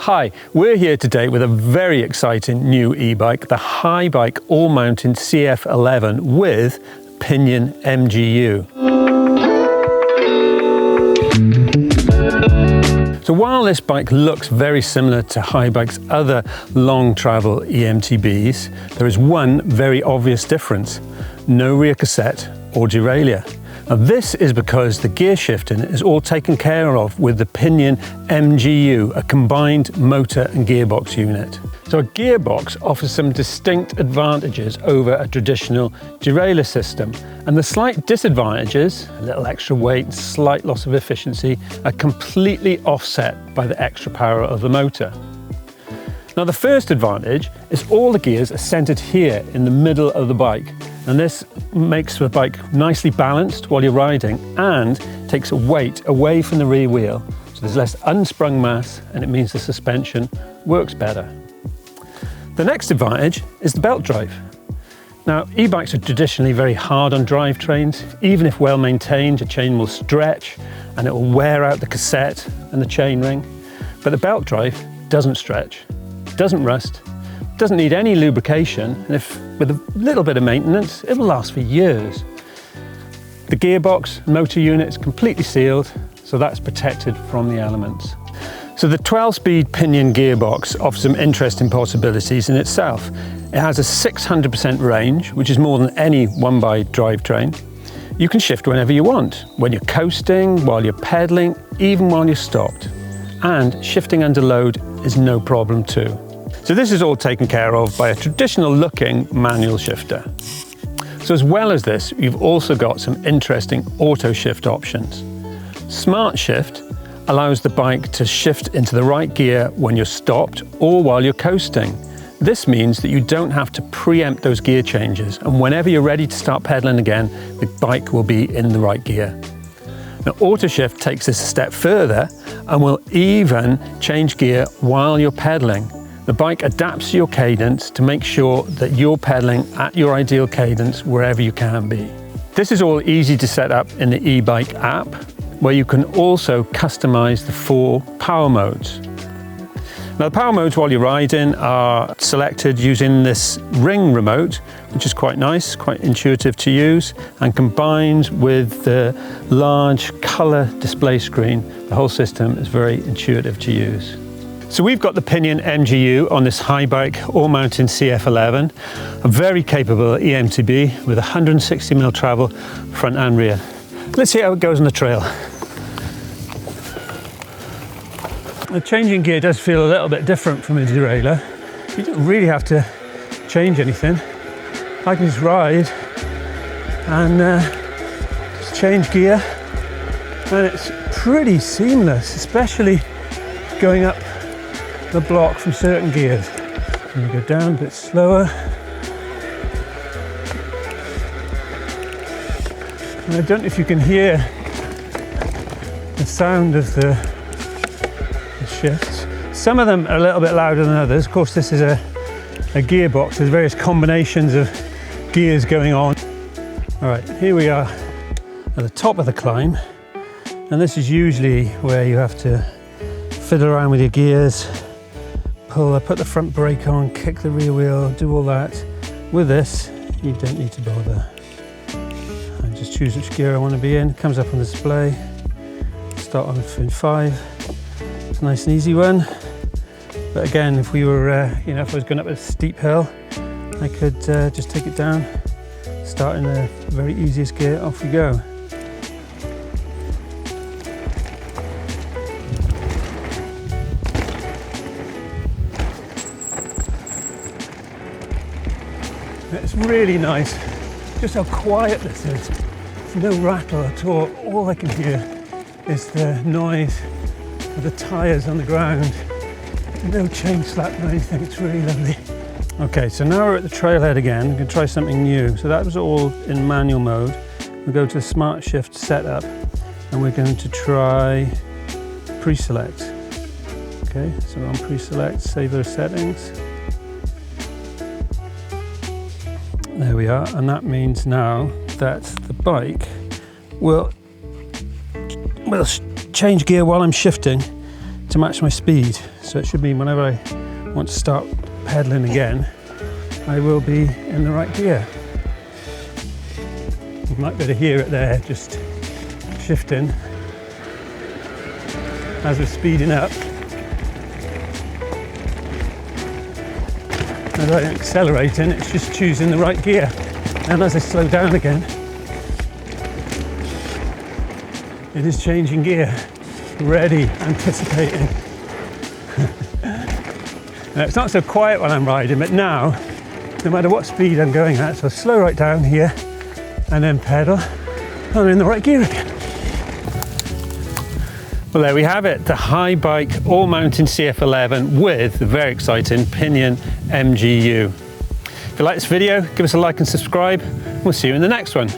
Hi, we're here today with a very exciting new e-bike, the Haibike AllMtn CF 11 with Pinion MGU. So while this bike looks very similar to Haibike's other long travel EMTBs, there is one very obvious difference: no rear cassette or derailleur. Now this is because the gear shifting is all taken care of with the Pinion MGU, a combined motor and gearbox unit. So a gearbox offers some distinct advantages over a traditional derailleur system, and the slight disadvantages, a little extra weight, slight loss of efficiency, are completely offset by the extra power of the motor. Now the first advantage is all the gears are centered here in the middle of the bike, and this makes the bike nicely balanced while you're riding and takes a weight away from the rear wheel, so there's less unsprung mass and it means the suspension works better. The next advantage is the belt drive. Now e-bikes are traditionally very hard on drivetrains. Even if well maintained, a chain will stretch and it will wear out the cassette and the chain ring, but the belt drive doesn't stretch, doesn't rust, doesn't need any lubrication, and if with a little bit of maintenance, it will last for years. The gearbox motor unit is completely sealed, so that's protected from the elements. So the 12-speed Pinion gearbox offers some interesting possibilities in itself. It has a 600% range, which is more than any one-by drivetrain. You can shift whenever you want, when you're coasting, while you're pedaling, even while you're stopped. And shifting under load is no problem too. So this is all taken care of by a traditional looking manual shifter. So as well as this, you've also got some interesting auto shift options. Smart Shift allows the bike to shift into the right gear when you're stopped or while you're coasting. This means that you don't have to preempt those gear changes, and whenever you're ready to start pedaling again, the bike will be in the right gear. Now Autoshift takes this a step further and will even change gear while you're pedaling. The bike adapts to your cadence to make sure that you're pedaling at your ideal cadence wherever you can be. This is all easy to set up in the e-bike app, where you can also customize the 4 power modes. Now the power modes while you're riding are selected using this ring remote, which is quite nice, quite intuitive to use, and combined with the large color display screen, the whole system is very intuitive to use. So we've got the Pinion MGU on this Haibike AllMtn CF 11, a very capable EMTB with 160mm travel front and rear. Let's see how it goes on the trail. The changing gear does feel a little bit different from a derailleur. You don't really have to change anything. I can just ride and just change gear, and it's pretty seamless, especially going up the block from certain gears. And you go down a bit slower. And I don't know if you can hear the sound of the shifts. Some of them are a little bit louder than others. Of course, this is a gearbox. There's various combinations of gears going on. All right, here we are at the top of the climb. And this is usually where you have to fiddle around with your gears, put the front brake on, kick the rear wheel, do all that. With this, you don't need to bother. I just choose which gear I want to be in. It comes up on the display. Start on in 5. It's a nice and easy one. But again, if we were, if I was going up a steep hill, I could just take it down, start in the very easiest gear, off we go. It's really nice, just how quiet this is. There's no rattle at all. All I can hear is the noise of the tyres on the ground. No chain slap or anything, it's really lovely. Okay, so now we're at the trailhead again. We're going to try something new. So that was all in manual mode. We'll go to the Smart Shift setup and we're going to try pre-select. Okay, so on pre-select, save those settings. There we are, and that means now that the bike will change gear while I'm shifting to match my speed. So it should mean whenever I want to start pedaling again, I will be in the right gear. You might be able to hear it there, just shifting as we're speeding up. As I'm accelerating, it's just choosing the right gear. And as I slow down again, it is changing gear, ready, anticipating. Now, it's not so quiet when I'm riding, but now, no matter what speed I'm going at, so slow right down here and then pedal, I'm in the right gear again. Well, there we have it, the Haibike AllMtn CF11 with the very exciting Pinion MGU. If you like this video, give us a like and subscribe. We'll see you in the next one.